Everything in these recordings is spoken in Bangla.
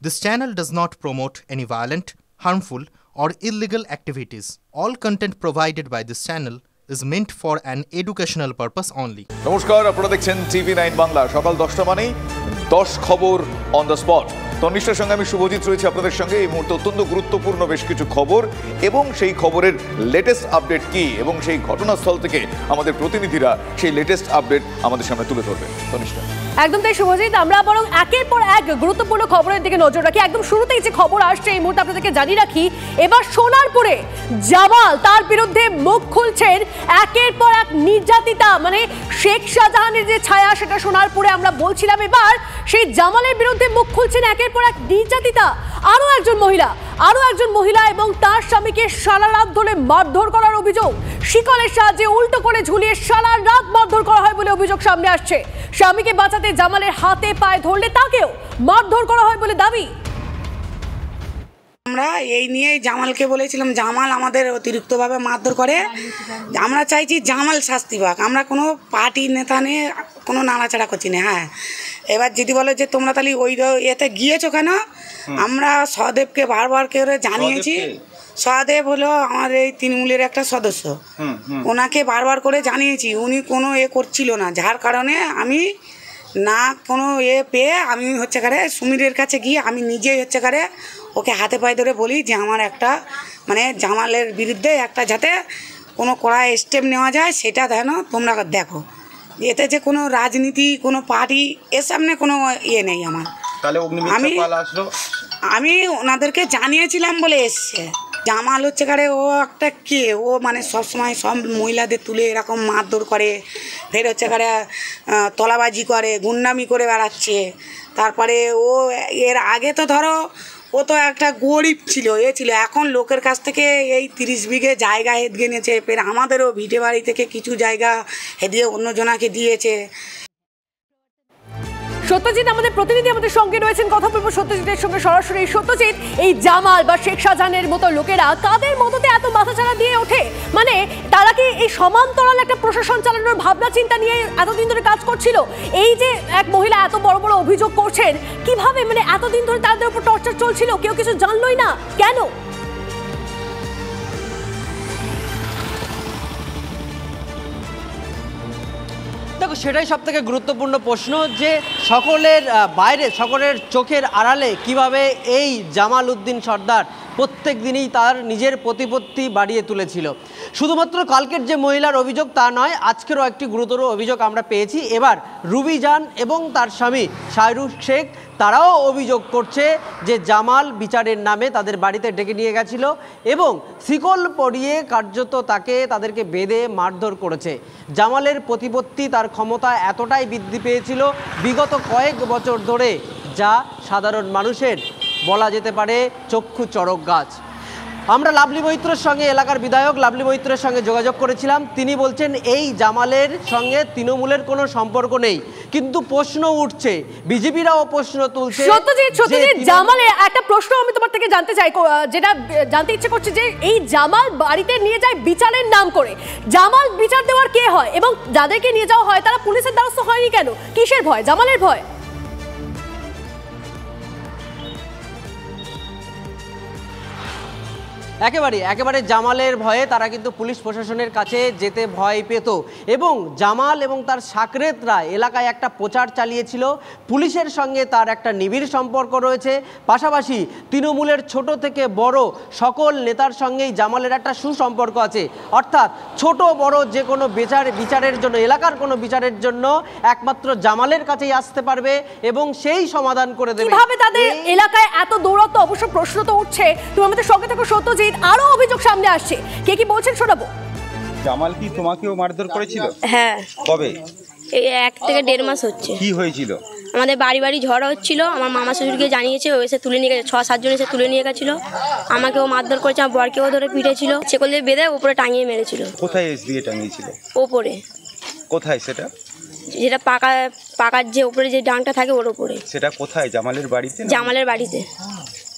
This channel does not promote any violent, harmful, or illegal activities. All content provided by this channel is meant for an educational purpose only. নমস্কার, আপনারা দেখছেন TV9 বাংলা। সকাল 10টা মানেই 10 খবর অন দ্য স্পট। তন্নিষ্ঠার সঙ্গে আমি শুভজিৎ রয়েছি আপনাদের সঙ্গে। এই মুহূর্তে অত্যন্ত গুরুত্বপূর্ণ বেশ কিছু খবর এবং সেই খবরের লেটেস্ট আপডেট কি এবং সেই ঘটনাস্থল থেকে আমাদের প্রতিনিধিরা সেই লেটেস্ট আপডেট আমাদের সামনে তুলে ধরবে। তন্নিষ্ঠা, একদম তাই শুভজিৎ, আমরা বরং একের পর এক গুরুত্বপূর্ণ খবরের দিকে নজর রাখি। একদম শুরুতেই যে খবর আসছে এই মুহূর্তে আপনাদেরকে জানিয়ে রাখি, এবার সোনারপুরে জামাল তার বিরুদ্ধে মুখ খুলছেন। একের পর এক নির্যাতিতা মানে শেখ শাহজাহানের যে ছায়া সেটা সোনারপুরে আমরা বলছিলাম, এবার সেই জামালের বিরুদ্ধে মুখ খুলছেন একের পর এক নির্যাতিতা। আরো একজন মহিলা এবং তার স্বামীকে সারা রাত ধরে মারধর করার অভিযোগ। শিকলের সাহায্যে উল্টো করে ঝুলিয়ে সারা রাত মারধর করা হয় বলে অভিযোগ সামনে আসছে। স্বামীকে বাঁচাতে জামালের হাতে পায়ে ধরলে তাকেও মারধর করা হয় বলে দাবি। আমরা এই নিয়ে জামালকে বলেছিলাম, জামাল আমাদের অতিরিক্তভাবে মারধর করে। আমরা চাইছি জামাল শাস্তি পাক। আমরা কোনো পার্টি নেতা নিয়ে কোনো নাড়াচাড়া করছি না। হ্যাঁ, এবার যদি বলে যে তোমরা তাহলে ওই এতে গিয়েছো কেন, আমরা সহদেবকে বারবার করে জানিয়েছি। সহদেব হলো আমার এই তৃণমূলের একটা সদস্য, ওনাকে বারবার করে জানিয়েছি, উনি কোনো করছিল না। যার কারণে আমি না কোনো পেয়ে আমি হচ্ছে করে সুমিরের কাছে গিয়ে আমি নিজেই হচ্ছে করে ওকে হাতে পায়ে ধরে বলি যে আমার একটা মানে জামালের বিরুদ্ধে একটা যাতে কোনো কড়া স্টেপ নেওয়া যায় সেটা যেন তোমরা দেখো। এতে যে কোনো রাজনীতি কোনো পার্টি এর সামনে কোনো নেই আমার। আমি ওনাদেরকে জানিয়েছিলাম বলে এসছে। জামাল হচ্ছে কারে ও একটা কে, ও মানে সবসময় সব মহিলাদের তুলে এরকম মারধর করে, ফের হচ্ছে কারে তলাবাজি করে, গুন্ডামি করে বেড়াচ্ছে। তারপরে ও এর আগে তো ধরো ও তো একটা গরিব ছিল, ছিল, এখন লোকের কাছ থেকে এই 30 বিঘে জায়গা হেদগে নিয়েছে। ফের আমাদেরও ভিটে বাড়ি থেকে কিছু জায়গা হেদিয়ে অন্যজনাকে দিয়েছে। সত্যজিৎ আমাদের প্রতিনিধি আমাদের সঙ্গে রয়েছেন, কথা বলবো সত্যজিতের সঙ্গে সরাসরি। সত্যজিৎ, এই জামাল বা শেখ শাহজাহানের মতো লোকেরা কাদের মততে এত মাথাচাড়া দিয়ে ওঠে? মানে তারা কি এই সমান্তরাল একটা প্রশাসন চালানোর ভাবনা চিন্তা নিয়ে এতদিন ধরে কাজ করছিল? এই যে এক মহিলা এত বড় বড় অভিযোগ করছেন, কিভাবে মানে এতদিন ধরে তাদের উপর টর্চার চলছিল, কেউ কিছু জানলই না কেন? দেখো, সেটাই সব থেকে গুরুত্বপূর্ণ প্রশ্ন যে সকলের বাইরে সকলের চোখের আড়ালে কিভাবে এই জামাল উদ্দিন সর্দার প্রত্যেক দিনই তার নিজের প্রতিপত্তি বাড়িয়ে তুলেছিল। শুধুমাত্র কালকের যে মহিলার অভিযোগ তা নয়, আজকেরও একটি গুরুতর অভিযোগ আমরা পেয়েছি। এবার রুবি জান এবং তার স্বামী শাহরুখ শেখ তারাও অভিযোগ করছে যে জামাল বিচারের নামে তাদের বাড়িতে ডেকে নিয়ে গেছিল এবং শিকল পরিয়ে কার্যত তাদেরকে বেঁধে মারধর করেছে। জামালের প্রতিপত্তি তার ক্ষমতা এতটাই বৃদ্ধি পেয়েছিল বিগত কয়েক বছর ধরে, যা সাধারণ মানুষের বলা যেতে পারে চক্ষু চড়ক গাছ। আমরা লাভলি মৈত্রের সঙ্গে, এলাকার বিধায়ক লাভলি মৈত্রের সঙ্গে যোগাযোগ করেছিলাম। তিনি বলছেন এই জামালের সঙ্গে তৃণমূলের কোনো সম্পর্ক নেই, কিন্তু প্রশ্ন উঠছে, বিজেপিরাও প্রশ্ন তুলছে। সত্যজিৎ, জামালের একটা প্রশ্ন আমি তোমার থেকে জানতে চাই, যেটা জানতে ইচ্ছে করছে যে এই জামাল বাড়িতে নিয়ে যায় বিচারের নাম করে, জামাল বিচার দেওয়ার কে হয় এবং যাদেরকে নিয়ে যাওয়া হয় তারা পুলিশের দ্বারস্থ হয়নি কেন? কিসের ভয়? জামালের ভয়? একেবারে জামালের ভয়ে তারা কিন্তু পুলিশ প্রশাসনের কাছে যেতে ভয় পেত এবং জামাল এবং তার সাকরেতরা এলাকায় একটা প্রচার চালিয়েছিল পুলিশের সঙ্গে তার একটা নিবিড় সম্পর্ক রয়েছে। পাশাপাশি তৃণমূলের ছোট থেকে বড় সকল নেতার সঙ্গেই জামালের একটা সুসম্পর্ক আছে। অর্থাৎ ছোট বড় যে কোনো বিচারের জন্য, এলাকার কোনো বিচারের জন্য একমাত্র জামালের কাছেই আসতে পারবে এবং সেই সমাধান করে দেবে। কিভাবে তাদের এলাকায় এত দৌড়ত্ব? অবশ্য প্রশ্ন তো উঠছে, তুমি আমাদের সঙ্গে থাকো সত্যজিৎ। আরো অভিযোগ সামনে আসছে, কে কি বলছেন শোনাবো। জামাল কি তোমাকেও মারধর করেছিল? হ্যাঁ। কবে? এই 1 থেকে 1.5 মাস হচ্ছে। কি হয়েছিল? আমাদের বাড়ি ঝড় হচ্ছিল, আমার মামা শ্বশুরকে জানিয়েছে, ও এসে তুলে নিয়ে গেছে, 6-7 জন এসে তুলে নিয়ে গেছিল। আমাকেও মারধর করেছে, আমার বরকেও ধরে পিটেছিল, ছেকল দিয়ে বেঁধে উপরে টাঙিয়ে মেরেছিল। কোথায় দিয়ে টাঙিয়েছিল? ওপরে। কোথায় সেটা? যেটা পাকার যে উপরে যে ডাংটা থাকে ওর উপরে। সেটা কোথায়? জামালের বাড়িতে? জামালের বাড়িতে।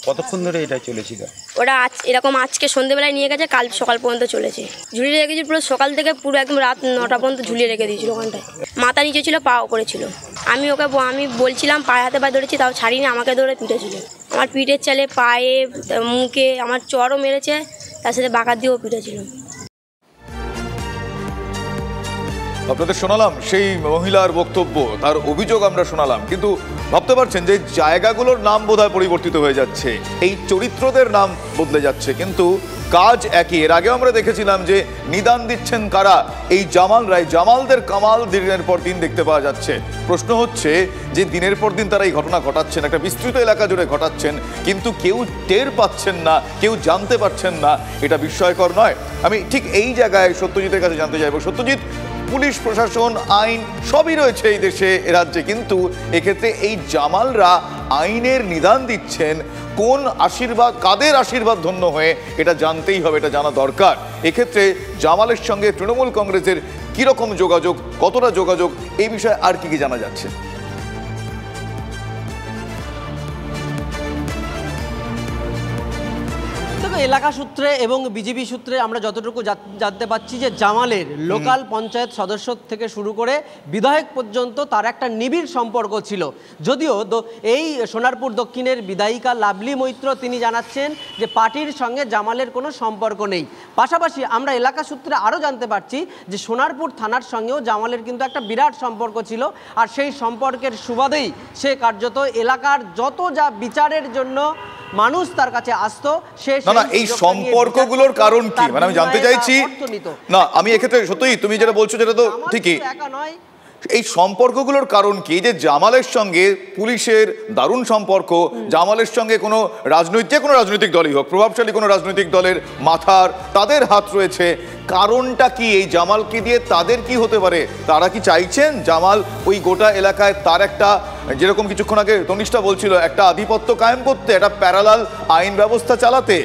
কতক্ষণ ধরে এটা চলেছিল? ওরা এরকম আজকে সন্ধ্যেবেলায় নিয়ে গেছে, কাল সকাল পর্যন্ত চলেছে। ঝুলিয়ে রেখেছি পুরো সকাল থেকে পুরো একদম রাত 9টা পর্যন্ত ঝুলিয়ে রেখে দিয়েছিল ওখানটায়। মাথা নিচে ছিল, পা ওপরে ছিল। আমি বলছিলাম পায়ে হাতে পায়ে ধরেছি, তাও ছাড়িনি, আমাকে ধরে পিটেছিল। আমার পিঠের চালে, পায়ে, মুখে আমার চরও মেরেছে, তার সাথে বাঁকা দিয়েও পিটেছিল। আপনাদের শোনালাম সেই মহিলার বক্তব্য, তার অভিযোগ আমরা শোনালাম, কিন্তু ভাবতে পারছেন যে জায়গাগুলোর নাম বোধহয় পরিবর্তিত হয়ে যাচ্ছে, এই চরিত্রদের নাম বদলে যাচ্ছে, কিন্তু কাজ একই। এর আগেও আমরা দেখেছিলাম যে নিদান দিচ্ছেন কারা, এই জামাল রায়। জামালদের কামাল দিনের পর দিন দেখতে পাওয়া যাচ্ছে। প্রশ্ন হচ্ছে যে দিনের পর দিন তারা এই ঘটনা ঘটাচ্ছেন, একটা বিস্তৃত এলাকা জুড়ে ঘটাচ্ছেন, কিন্তু কেউ টের পাচ্ছেন না, কেউ জানতে পারছেন না। এটা বিস্ময়কর নয়? আমি ঠিক এই জায়গায় সত্যজিতের কাছে জানতে চাইবো। সত্যজিৎ, পুলিশ প্রশাসন, আইন সবই রয়েছে এই দেশে, এ রাজ্যে, কিন্তু এক্ষেত্রে এই জামালরা আইনের নিদান দিচ্ছেন কোন আশীর্বাদ, কাদের আশীর্বাদ ধন্য হয়ে, এটা জানতেই হবে, এটা জানা দরকার। এক্ষেত্রে জামালের সঙ্গে তৃণমূল কংগ্রেসের কিরকম যোগাযোগ, কতটা যোগাযোগ, এই বিষয়ে আর কি কি জানা যাচ্ছে? এলাকা সূত্রে এবং বিজেপি সূত্রে আমরা যতটুকু জানতে পাচ্ছি যে জামালের লোকাল পঞ্চায়েত সদস্য থেকে শুরু করে বিধায়ক পর্যন্ত তার একটা নিবিড় সম্পর্ক ছিল। যদিও এই সোনারপুর দক্ষিণের বিধায়িকা লাভলি মৈত্র তিনি জানাচ্ছেন যে পার্টির সঙ্গে জামালের কোনো সম্পর্ক নেই। পাশাপাশি আমরা এলাকা সূত্রে আরও জানতে পারছি যে সোনারপুর থানার সঙ্গেও জামালের কিন্তু একটা বিরাট সম্পর্ক ছিল, আর সেই সম্পর্কের সুবাদেই সে কার্যত এলাকার যত যা বিচারের জন্য মানুষ তার কাছে আসতো, সে এই সম্পর্কগুলোর কারণ কি, মানে আমি জানতে চাইছি না, আমি এক্ষেত্রে সত্যি তুমি যেটা বলছো যেটা তো ঠিকই, এই সম্পর্কগুলোর কারণ কি? যে জামালের সঙ্গে পুলিশের দারুণ সম্পর্ক, জামালের সঙ্গে কোনো রাজনৈতিক দলই হোক, প্রভাবশালী কোনো রাজনৈতিক দলের মাথার তাদের হাত রয়েছে, কারণটা কি? এই জামালকে দিয়ে তাদের কি হতে পারে? তারা কি চাইছেন জামাল ওই গোটা এলাকায় তার একটা, যেরকম কিছুক্ষণ আগে তনিষ্ঠা বলছিল, একটা আধিপত্য কায়েম করতে, একটা প্যারালাল আইন ব্যবস্থা চালাতে?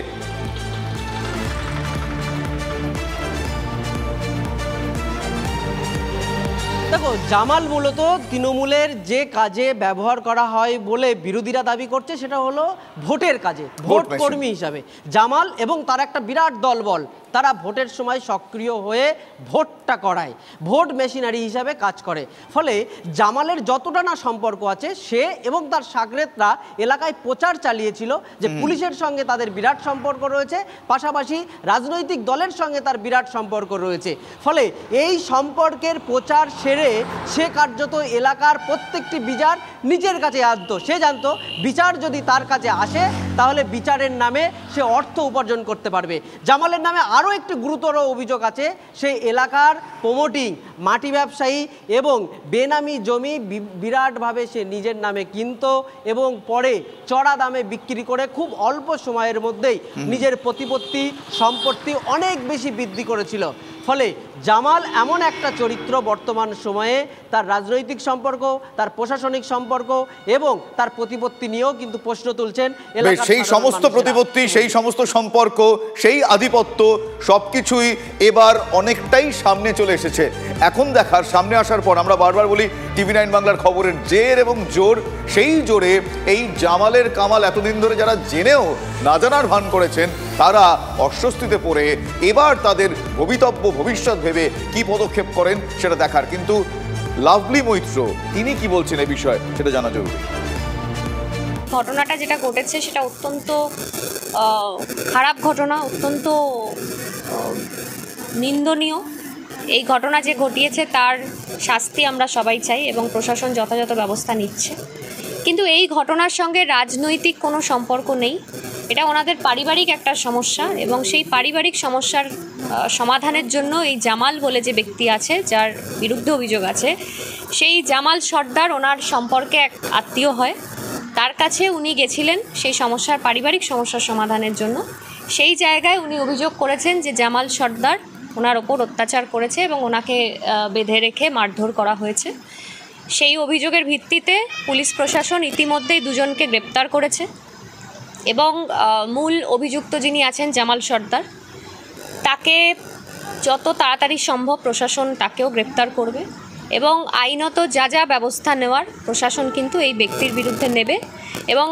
দেখো, জামাল মূলত তৃণমূলের যে কাজে ব্যবহার করা হয় বলে বিরোধীরা দাবি করছে সেটা হলো ভোটের কাজে, ভোট কর্মী হিসাবে জামাল এবং তার একটা বিরাট দলবল, তারা ভোটের সময় সক্রিয় হয়ে ভোটটা করায়, ভোট মেশিনারি হিসাবে কাজ করে। ফলে জামালের যতটা না সম্পর্ক আছে, সে এবং তার সাগরেদরা এলাকায় প্রচার চালিয়েছিল যে পুলিশের সঙ্গে তাদের বিরাট সম্পর্ক রয়েছে, পাশাপাশি রাজনৈতিক দলের সঙ্গে তার বিরাট সম্পর্ক রয়েছে। ফলে এই সম্পর্কের প্রচার সেরে সে কার্যত এলাকার প্রত্যেকটি বিচার নিজের কাছে আনতো। সে জানতো বিচার যদি তার কাছে আসে তাহলে বিচারের নামে সে অর্থ উপার্জন করতে পারবে। জামালের নামে আরও একটি গুরুতর অভিযোগ আছে, সেই এলাকার প্রমোটিং, মাটি ব্যবসায়ী এবং বেনামি জমি বিরাটভাবে সে নিজের নামে কিনত এবং পরে চড়া দামে বিক্রি করে খুব অল্প সময়ের মধ্যেই নিজের প্রতিপত্তি, সম্পত্তি অনেক বেশি বৃদ্ধি করেছিল। ফলে জামাল এমন একটা চরিত্র বর্তমান সময়ে তার রাজনৈতিক সম্পর্ক, তার প্রশাসনিক সম্পর্ক এবং তার প্রতিপত্তি নিয়েও কিন্তু প্রশ্ন তুলছেন। সেই সমস্ত প্রতিপত্তি, সেই সমস্ত সম্পর্ক, সেই আধিপত্য সবকিছুই এবার অনেকটাই সামনে চলে এসেছে। এখন দেখার, সামনে আসার পর আমরা বারবার বলি TV9 বাংলার খবরের জের এবং জোর, সেই জোরে এই জামালের কামাল এতদিন ধরে যারা জেনেও না জানার ভান করেছেন তারা অস্বস্তিতে পড়ে এবার তাদের ভবিষ্যৎ ভেবে কি পদক্ষেপ করেন সেটা দেখার। কিন্তু লাভলি মৈত্র তিনি কি বলছেন এই বিষয়ে সেটা জানা জরুরি। ঘটনাটা যেটা ঘটেছে সেটা অত্যন্ত খারাপ ঘটনা, অত্যন্ত নিন্দনীয়। এই ঘটনা যে ঘটিয়েছে তার শাস্তি আমরা সবাই চাই এবং প্রশাসন যথাযথ ব্যবস্থা নিচ্ছে, কিন্তু এই ঘটনার সঙ্গে রাজনৈতিক কোনো সম্পর্ক নেই। এটা ওনাদের পারিবারিক একটা সমস্যা এবং সেই পারিবারিক সমস্যার সমাধানের জন্য এই জামাল বলে যে ব্যক্তি আছে, যার বিরুদ্ধে অভিযোগ আছে, সেই জামাল সর্দার ওনার সম্পর্কে এক আত্মীয় হয়, তার কাছে উনি গেছিলেন সেই সমস্যার, পারিবারিক সমস্যার সমাধানের জন্য। সেই জায়গায় উনি অভিযোগ করেছেন যে জামাল সর্দার ওনার ওপর অত্যাচার করেছে এবং ওনাকে বেঁধে রেখে মারধর করা হয়েছে। সেই অভিযোগের ভিত্তিতে পুলিশ প্রশাসন ইতিমধ্যেই দুজনকে গ্রেপ্তার করেছে এবং মূল অভিযুক্ত যিনি আছেন জামাল সর্দার, তাকে যত তাড়াতাড়ি সম্ভব প্রশাসন তাকেও গ্রেপ্তার করবে এবং আইনত যা যা ব্যবস্থা নেওয়ার প্রশাসন কিন্তু এই ব্যক্তির বিরুদ্ধে নেবে। এবং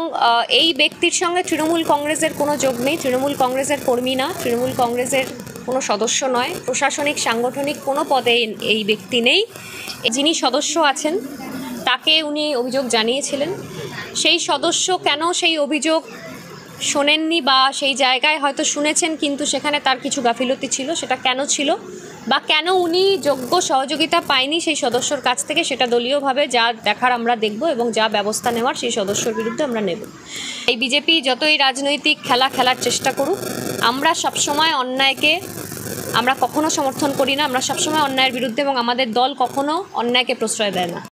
এই ব্যক্তির সঙ্গে তৃণমূল কংগ্রেসের কোনো যোগ নেই, তৃণমূল কংগ্রেসের কর্মী না, তৃণমূল কংগ্রেসের কোনো সদস্য নয়, প্রশাসনিক সাংগঠনিক কোনো পদে এই ব্যক্তি নেই। যিনি সদস্য আছেন তাকে উনি অভিযোগ জানিয়েছিলেন, সেই সদস্য কেন সেই অভিযোগ শোনেননি বা সেই জায়গায় হয়তো শুনেছেন কিন্তু সেখানে তার কিছু গাফিলতি ছিল, সেটা কেন ছিল বা কেন উনি যোগ্য সহযোগিতা পায়নি সেই সদস্যর কাছ থেকে, সেটা দলীয়ভাবে যা দেখার আমরা দেখব এবং যা ব্যবস্থা নেওয়ার সেই সদস্যর বিরুদ্ধে আমরা নেব। এই বিজেপি যতই রাজনৈতিক খেলার চেষ্টা করুক, আমরা সবসময় অন্যায়কে আমরা কখনো সমর্থন করি না, আমরা সবসময় অন্যায়ের বিরুদ্ধে এবং আমাদের দল কখনো অন্যায়কে প্রশ্রয় দেয় না।